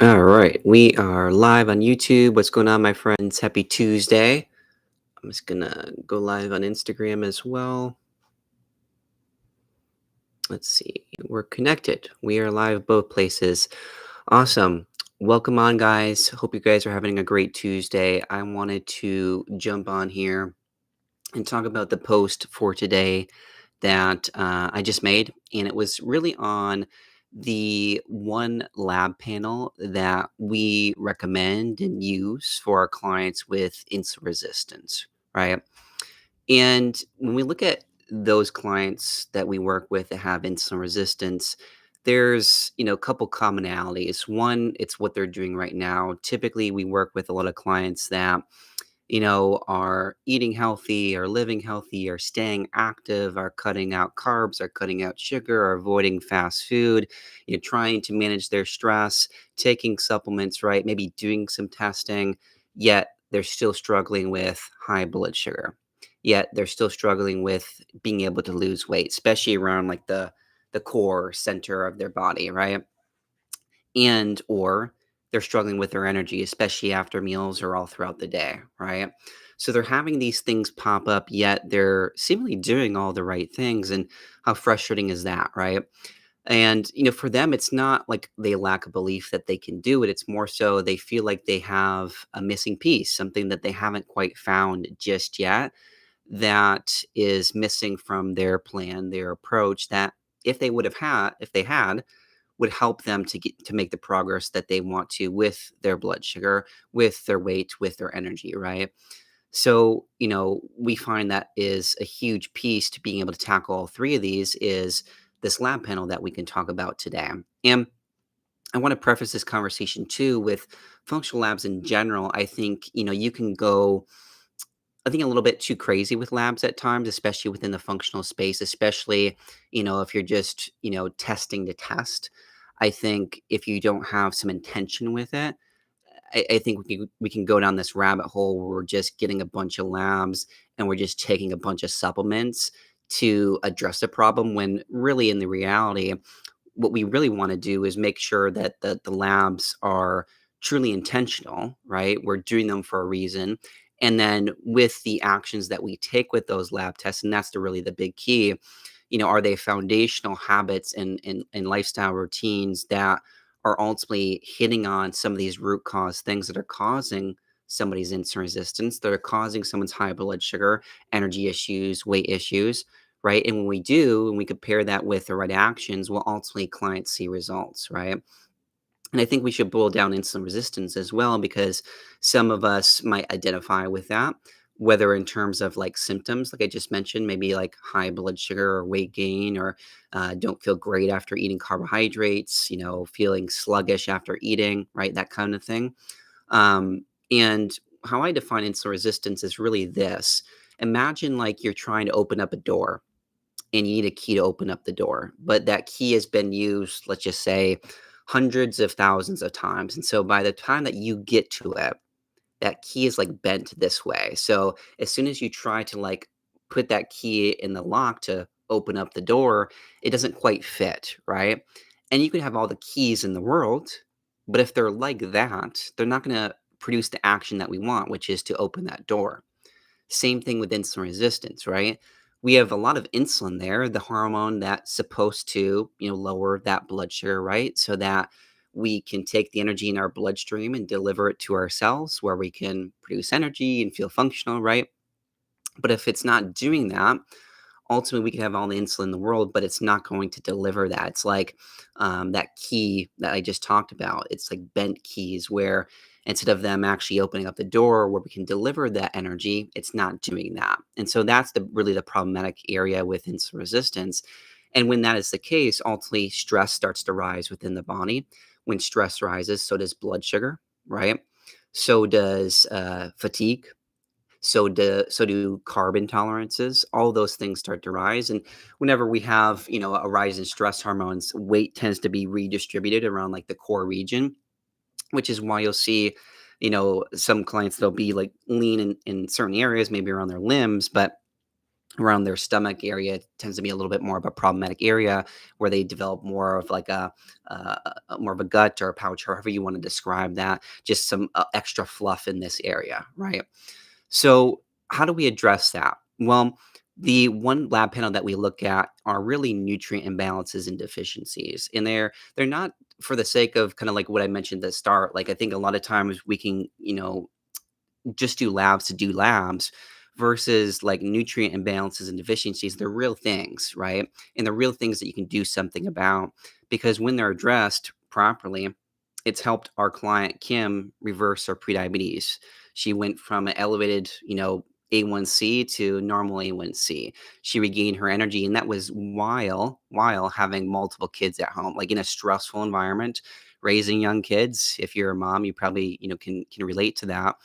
All right, we are live on YouTube. What's going on, my friends? Happy Tuesday. I'm just gonna go live on Instagram as well. Let's see. We're connected. We are live both places. Awesome. Welcome on, guys. Hope you guys are having a great Tuesday. I wanted to jump on here and talk about the post for today that I just made. And it was really on the one lab panel that we recommend and use for our clients with insulin resistance, right? And when we look at those clients that we work with that have insulin resistance, there's, a couple commonalities. One, it's what they're doing right now. Typically, we work with a lot of clients that are eating healthy, are living healthy, are staying active, are cutting out carbs, are cutting out sugar, are avoiding fast food, trying to manage their stress, taking supplements, right? Maybe doing some testing, yet they're still struggling with high blood sugar. Yet they're still struggling with being able to lose weight, especially around like the core center of their body, right? And or they're struggling with their energy, especially after meals or all throughout the day, right? So they're having these things pop up, yet they're seemingly doing all the right things. And how frustrating is that, right? And, for them, it's not like they lack a belief that they can do it. It's more so they feel like they have a missing piece, something that they haven't quite found just yet that is missing from their plan, their approach that if they had, would help them to make the progress that they want to with their blood sugar, with their weight, with their energy, right? So, we find that is a huge piece to being able to tackle all three of these is this lab panel that we can talk about today. And I want to preface this conversation too with functional labs in general. I think, you can go I think a little bit too crazy with labs at times, especially within the functional space, especially, if you're just, testing to test. I think if you don't have some intention with it, I think we can go down this rabbit hole where we're just getting a bunch of labs and we're just taking a bunch of supplements to address a problem when really in the reality what we really want to do is make sure that the labs are truly intentional, right? We're doing them for a reason. And then with the actions that we take with those lab tests, and that's really the big key, are they foundational habits and lifestyle routines that are ultimately hitting on some of these root cause things that are causing somebody's insulin resistance, that are causing someone's high blood sugar, energy issues, weight issues, right? And when we do, and we compare that with the right actions, will ultimately clients see results, right? And I think we should boil down insulin resistance as well because some of us might identify with that, whether in terms of like symptoms, like I just mentioned, maybe like high blood sugar or weight gain, or don't feel great after eating carbohydrates, feeling sluggish after eating, right? That kind of thing. And how I define insulin resistance is really this. Imagine like you're trying to open up a door and you need a key to open up the door. But that key has been used, let's just say, hundreds of thousands of times. And so by the time that you get to it, that key is like bent this way. So as soon as you try to like put that key in the lock to open up the door, it doesn't quite fit, right? And you can have all the keys in the world, but if they're like that, they're not going to produce the action that we want, which is to open that door. Same thing with insulin resistance, right? We have a lot of insulin there, the hormone that's supposed to, lower that blood sugar, right? So that we can take the energy in our bloodstream and deliver it to our cells where we can produce energy and feel functional, right? But if it's not doing that, ultimately we can have all the insulin in the world, but it's not going to deliver that. It's like that key that I just talked about. It's like bent keys where instead of them actually opening up the door where we can deliver that energy, it's not doing that. And so that's really the problematic area with insulin resistance. And when that is the case, ultimately stress starts to rise within the body. When stress rises, so does blood sugar, right? So does fatigue, so do carb intolerances. All those things start to rise, and whenever we have a rise in stress hormones, weight tends to be redistributed around like the core region, which is why you'll see some clients they'll be like lean in certain areas, maybe around their limbs, but around their stomach area tends to be a little bit more of a problematic area where they develop more of like more of a gut or a pouch, or however you want to describe that, just some extra fluff in this area, right? So, how do we address that? Well, the one lab panel that we look at are really nutrient imbalances and deficiencies. And they're not for the sake of kind of like what I mentioned at the start. Like I think a lot of times we can, just do labs to do labs versus like nutrient imbalances and deficiencies. They're real things, right? And they're real things that you can do something about, because when they're addressed properly, it's helped our client Kim reverse her prediabetes. She went from an elevated, A1C to normal A1C. She regained her energy, and that was while having multiple kids at home, like in a stressful environment, raising young kids. If you're a mom, you probably can relate to that,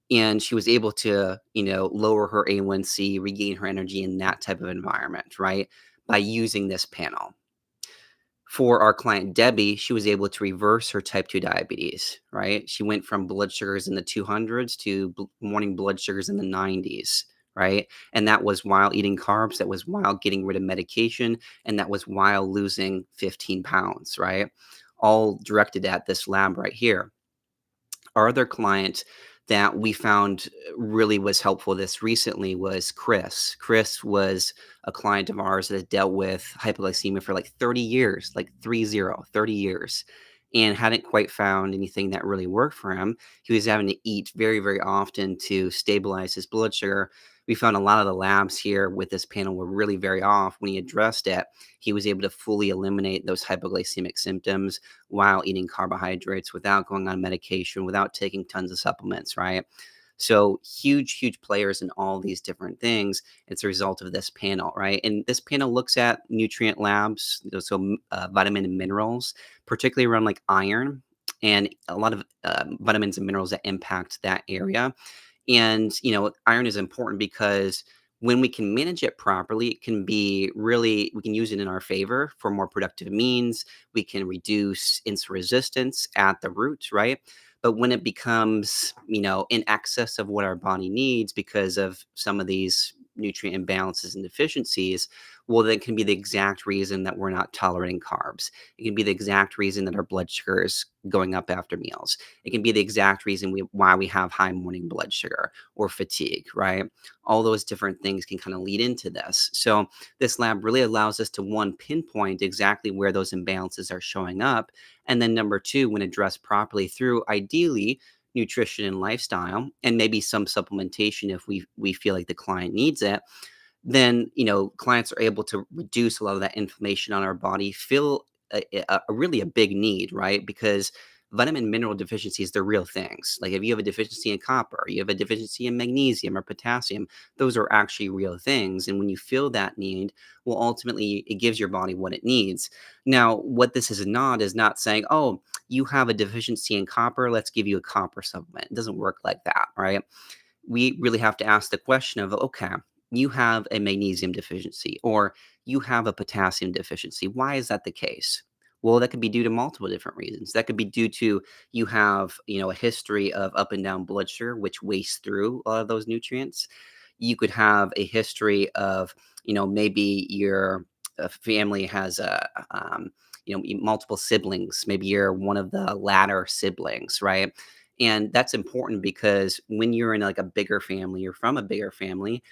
and she was able to, lower her A1C, regain her energy in that type of environment, right? By using this panel. For our client Debbie, she was able to reverse her type 2 diabetes, right? She went from blood sugars in the 200s to morning blood sugars in the 90s, right? And that was while eating carbs, that was while getting rid of medication, and that was while losing 15 pounds, right? All directed at this lab right here. Our other client that we found really was helpful this recently was Chris. Chris was a client of ours that had dealt with hypoglycemia for like 30 years, like 30 years, and hadn't quite found anything that really worked for him. He was having to eat very, very often to stabilize his blood sugar. We found a lot of the labs here with this panel were really very off. When he addressed it, he was able to fully eliminate those hypoglycemic symptoms while eating carbohydrates, without going on medication, without taking tons of supplements, right? So huge, huge players in all these different things. It's a result of this panel, right? And this panel looks at nutrient labs, so vitamin and minerals, particularly around like iron and a lot of vitamins and minerals that impact that area. And, iron is important because when we can manage it properly, it can be really, we can use it in our favor for more productive means. We can reduce insulin resistance at the root, right? But when it becomes, in excess of what our body needs because of some of these nutrient imbalances and deficiencies, well, that can be the exact reason that we're not tolerating carbs. It can be the exact reason that our blood sugar is going up after meals. It can be the exact reason why we have high morning blood sugar or fatigue, right? All those different things can kind of lead into this. So this lab really allows us to, one, pinpoint exactly where those imbalances are showing up. And then number two, when addressed properly through ideally nutrition and lifestyle, and maybe some supplementation if we feel like the client needs it, then clients are able to reduce a lot of that inflammation on our body, feel a really a big need, right? Because vitamin mineral deficiencies, they're real things. Like if you have a deficiency in copper, you have a deficiency in magnesium or potassium, those are actually real things. And when you feel that need, well, ultimately it gives your body what it needs. Now, what this is not saying, oh, you have a deficiency in copper, let's give you a copper supplement. It doesn't work like that, right? We really have to ask the question of, okay, you have a magnesium deficiency or you have a potassium deficiency. Why is that the case? Well, that could be due to multiple different reasons. That could be due to you have, a history of up and down blood sugar, which wastes through a lot of those nutrients. You could have a history of, maybe your family has multiple siblings. Maybe you're one of the latter siblings, right? And that's important because when you're in like a bigger family, you're from a bigger family,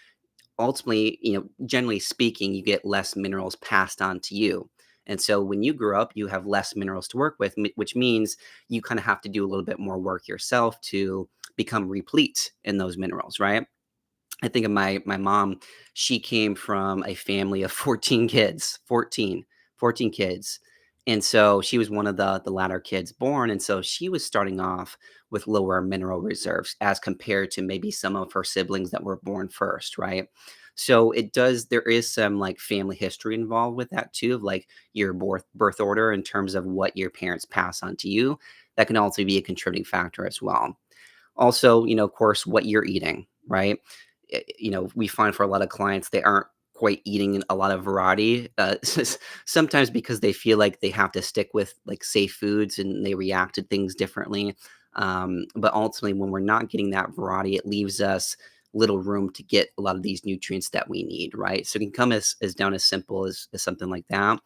ultimately, generally speaking, you get less minerals passed on to you. And so when you grow up, you have less minerals to work with, which means you kind of have to do a little bit more work yourself to become replete in those minerals, right? I think of my mom, she came from a family of 14 kids, 14 kids. And so she was one of the latter kids born. And so she was starting off with lower mineral reserves as compared to maybe some of her siblings that were born first, right? So there is some like family history involved with that too, of like your birth order in terms of what your parents pass on to you. That can also be a contributing factor as well. Also, of course, what you're eating, right? We find for a lot of clients, they aren't quite eating a lot of variety, sometimes because they feel like they have to stick with like safe foods and they react to things differently. But ultimately, when we're not getting that variety, it leaves us little room to get a lot of these nutrients that we need, right? So it can come as down as simple as something like that.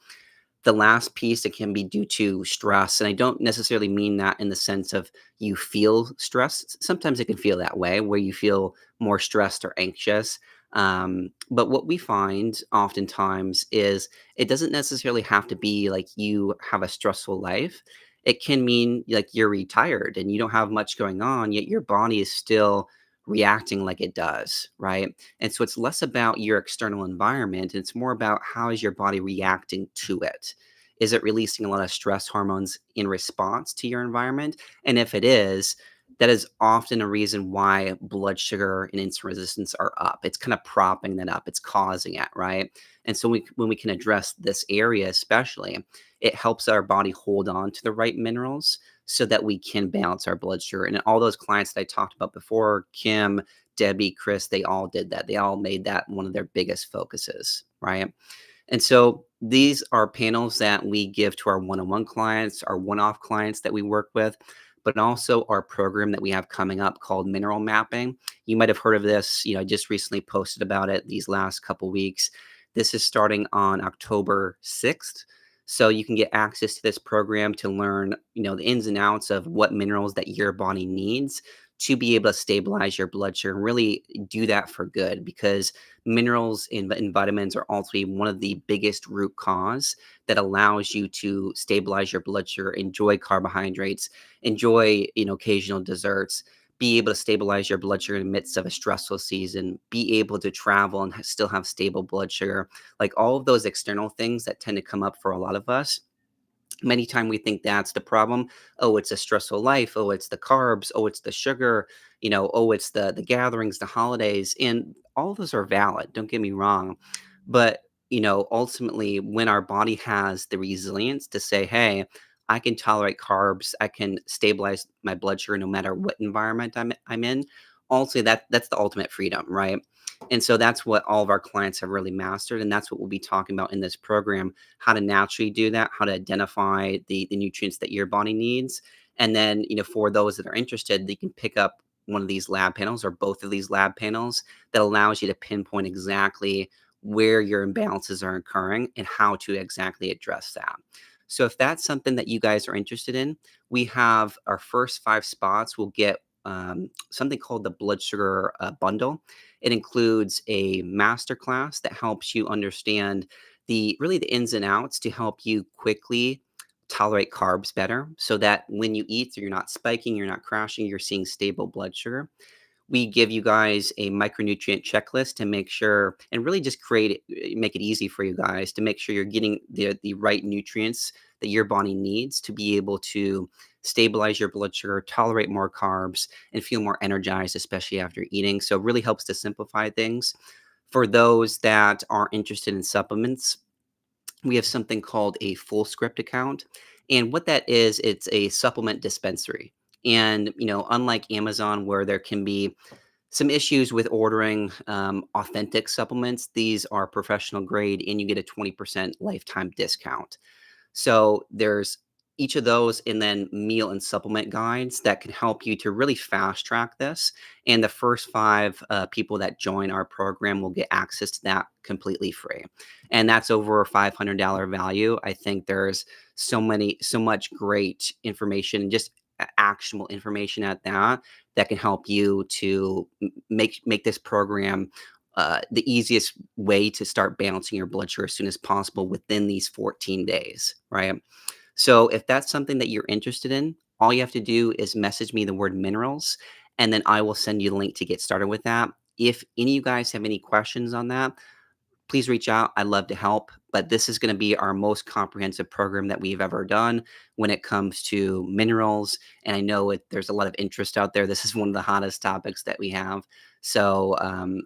The last piece, it can be due to stress, and I don't necessarily mean that in the sense of you feel stressed. Sometimes it can feel that way, where you feel more stressed or anxious. But what we find oftentimes is it doesn't necessarily have to be like you have a stressful life. It can mean like you're retired and you don't have much going on, yet your body is still reacting like it does, right? And so it's less about your external environment. It's more about how is your body reacting to it. Is it releasing a lot of stress hormones in response to your environment? And if it is, that is often a reason why blood sugar and insulin resistance are up. It's kind of propping that up. It's causing it, right? And so when we can address this area, especially, it helps our body hold on to the right minerals so that we can balance our blood sugar. And all those clients that I talked about before, Kim, Debbie, Chris, they all did that. They all made that one of their biggest focuses, right? And so these are panels that we give to our one-on-one clients, our one-off clients that we work with, but also our program that we have coming up called Mineral Mapping. You might have heard of this. I just recently posted about it these last couple weeks. This is starting on October 6th. So you can get access to this program to learn, the ins and outs of what minerals that your body needs to be able to stabilize your blood sugar and really do that for good, because minerals and vitamins are ultimately one of the biggest root cause that allows you to stabilize your blood sugar, enjoy carbohydrates, enjoy occasional desserts, be able to stabilize your blood sugar in the midst of a stressful season, be able to travel and still have stable blood sugar. Like all of those external things that tend to come up for a lot of us, many times we think that's the problem. Oh, it's a stressful life. Oh, it's the carbs. Oh, it's the sugar. Oh, it's the gatherings, the holidays, and all of those are valid. Don't get me wrong, but ultimately, when our body has the resilience to say, "Hey, I can tolerate carbs. I can stabilize my blood sugar no matter what environment I'm in." Also, that's the ultimate freedom, right? And so that's what all of our clients have really mastered, and that's what we'll be talking about in this program: how to naturally do that, how to identify the nutrients that your body needs. And then, for those that are interested, they can pick up one of these lab panels or both of these lab panels that allows you to pinpoint exactly where your imbalances are occurring and how to exactly address that. So if that's something that you guys are interested in, we have our first 5 spots will get something called the blood sugar bundle. It includes a master class that helps you understand the ins and outs to help you quickly tolerate carbs better, so that when you eat, you're not spiking, you're not crashing, you're seeing stable blood sugar. We give you guys a micronutrient checklist to make sure and really just make it easy for you guys to make sure you're getting the right nutrients that your body needs to be able to stabilize your blood sugar, tolerate more carbs, and feel more energized, especially after eating. So it really helps to simplify things. For those that are interested in supplements, we have something called a full script account. And what that is, it's a supplement dispensary. And, unlike Amazon, where there can be some issues with ordering authentic supplements, these are professional grade and you get a 20% lifetime discount. So there's each of those and then meal and supplement guides that can help you to really fast track this. And the first 5 people that join our program will get access to that completely free. And that's over a $500 value. I think there's so much great information, just actionable information at that can help you to make this program the easiest way to start balancing your blood sugar as soon as possible within these 14 days, right? So if that's something that you're interested in, all you have to do is message me the word minerals, and then I will send you the link to get started with that. If any of you guys have any questions on that, please reach out. I'd love to help. But this is going to be our most comprehensive program that we've ever done when it comes to minerals. And I know there's a lot of interest out there. This is one of the hottest topics that we have. So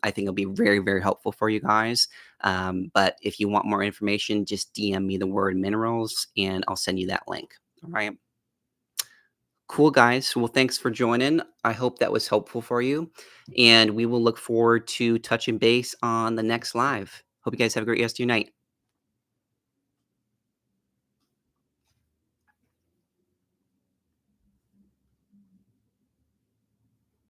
I think it'll be very, very helpful for you guys. But if you want more information, just DM me the word minerals and I'll send you that link. All right. Cool, guys. Well, thanks for joining. I hope that was helpful for you. And we will look forward to touching base on the next live. Hope you guys have a great rest of your night.